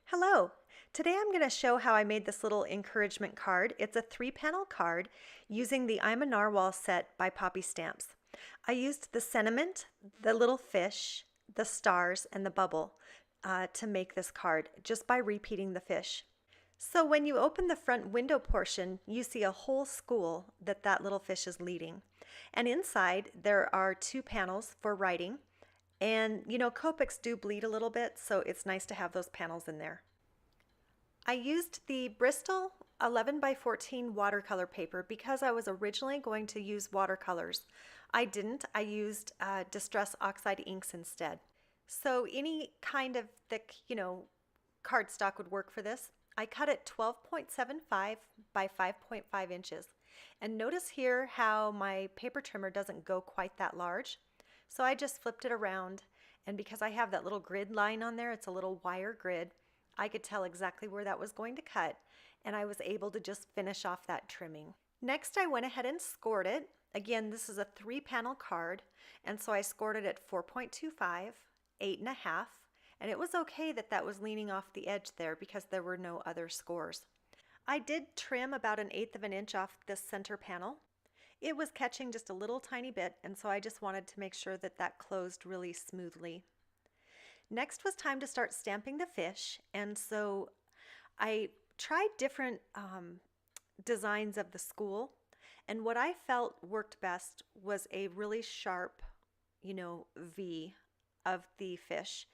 Hello! Today I'm going to show how I made this little encouragement card. It's a 3-panel card using the I'm a Narwhal set by Poppystamps. I used the sentiment, the little fish, the stars, and the bubble to make this card just by repeating the fish. So when you open the front window portion, you see a whole school that little fish is leading. And inside there are 2 panels for writing. And you know, Copics do bleed a little bit, so it's nice to have those panels in there. I used the Bristol 11 by 14 watercolor paper because I was originally going to use watercolors. I didn't. I used Distress Oxide inks instead. So any kind of thick, cardstock would work for this. I cut it 12.75 by 5.5 inches. And notice here how my paper trimmer doesn't go quite that large. So I just flipped it around, and because I have that little grid line on there, it's a little wire grid, I could tell exactly where that was going to cut, and I was able to just finish off that trimming. Next, I went ahead and scored it. Again, this is a 3-panel card, and so I scored it at 4.25, 8.5, and it was okay that was leaning off the edge there because there were no other scores. I did trim about 1/8 of an inch off this center panel. It was catching just a little tiny bit, and so I just wanted to make sure that closed really smoothly. Next was time to start stamping the fish, and so I tried different designs of the school, and what I felt worked best was a really sharp, V of the fish.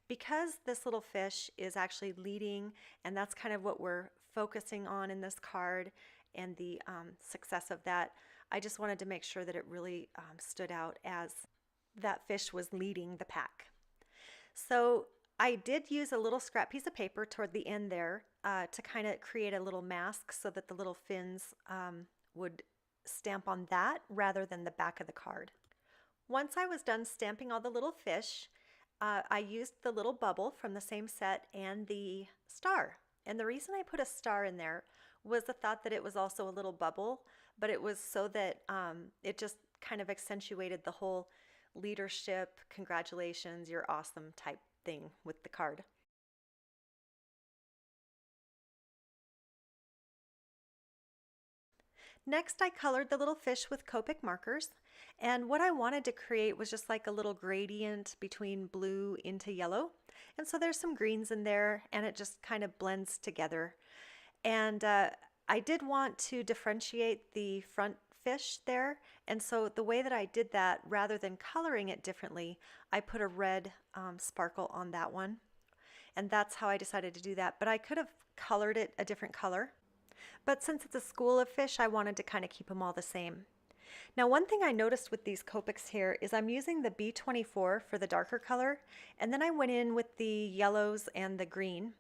Because this little fish is actually leading, and that's kind of what we're focusing on in this card, and the success of that, I just wanted to make sure that it really stood out as that fish was leading the pack. So I did use a little scrap piece of paper toward the end there to kind of create a little mask so that the little fins would stamp on that rather than the back of the card. Once I was done stamping all the little fish, I used the little bubble from the same set and the star. And the reason I put a star in there was the thought that it was also a little bubble, but it was so that it just kind of accentuated the whole leadership, congratulations, you're awesome type thing with the card. Next, I colored the little fish with Copic markers, and what I wanted to create was just like a little gradient between blue into yellow. And so there's some greens in there, and it just kind of blends together. And I did want to differentiate the front fish there, and so the way that I did that, rather than coloring it differently, I put a red sparkle on that one, and that's how I decided to do that. But I could have colored it a different color, but since it's a school of fish, I wanted to kind of keep them all the same. Now, one thing I noticed with these Copics here is I'm using the B24 for the darker color, and then I went in with the yellows and the green.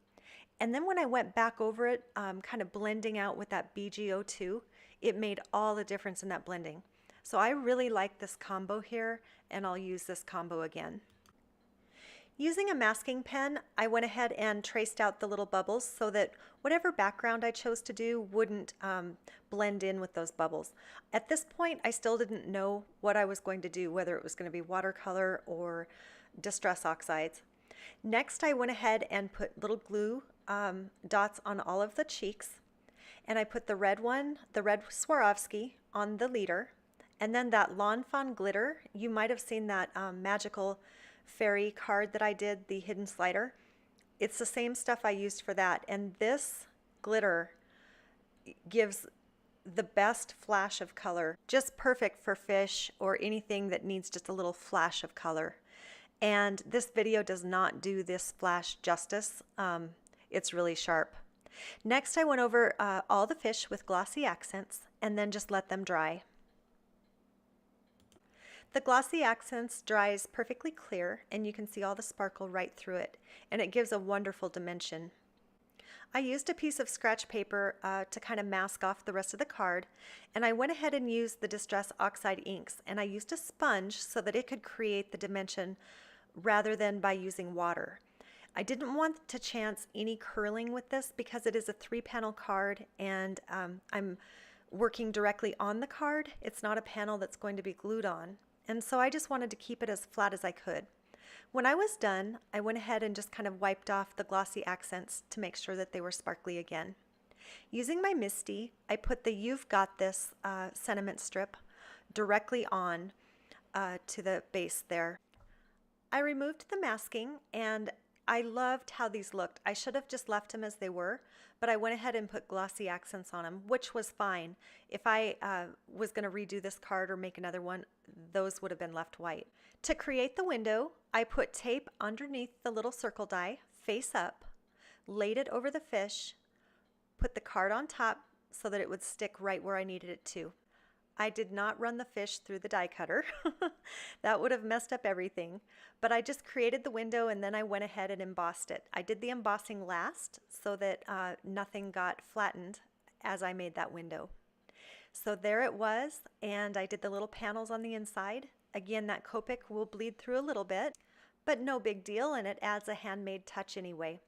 And then when I went back over it, kind of blending out with that YG02, it made all the difference in that blending. So I really like this combo here, and I'll use this combo again. Using a masking pen, I went ahead and traced out the little bubbles so that whatever background I chose to do wouldn't blend in with those bubbles. At this point, I still didn't know what I was going to do, whether it was going to be watercolor or Distress Oxides. Next, I went ahead and put little glue dots on all of the cheeks, and I put the red Swarovski on the leader, and then that Lawn Fawn glitter. You might have seen that magical fairy card that I did, the hidden slider. It's the same stuff I used for that, and this glitter gives the best flash of color, just perfect for fish or anything that needs just a little flash of color. And this video does not do this flash justice. It's really sharp. Next, I went over all the fish with Glossy Accents and then just let them dry. The Glossy Accents dries perfectly clear, and you can see all the sparkle right through it, and it gives a wonderful dimension. I used a piece of scratch paper to kind of mask off the rest of the card, and I went ahead and used the Distress Oxide inks, and I used a sponge so that it could create the dimension rather than by using water. I didn't want to chance any curling with this because it is a 3-panel card, and I'm working directly on the card. It's not a panel that's going to be glued on, and so I just wanted to keep it as flat as I could. When I was done, I went ahead and just kind of wiped off the glossy accents to make sure that they were sparkly again. Using my MISTI, I put the You've Got This sentiment strip directly on to the base there. I removed the masking and I loved how these looked. I should have just left them as they were, but I went ahead and put glossy accents on them, which was fine. If I was going to redo this card or make another one, those would have been left white. To create the window, I put tape underneath the little circle die, face up, laid it over the fish, put the card on top so that it would stick right where I needed it to. I did not run the fish through the die cutter. That would have messed up everything. But I just created the window and then I went ahead and embossed it. I did the embossing last so that nothing got flattened as I made that window. So there it was, and I did the little panels on the inside. Again, that Copic will bleed through a little bit, but no big deal, and it adds a handmade touch anyway.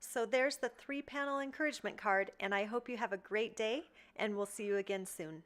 So there's the 3-panel encouragement card, and I hope you have a great day, and we'll see you again soon.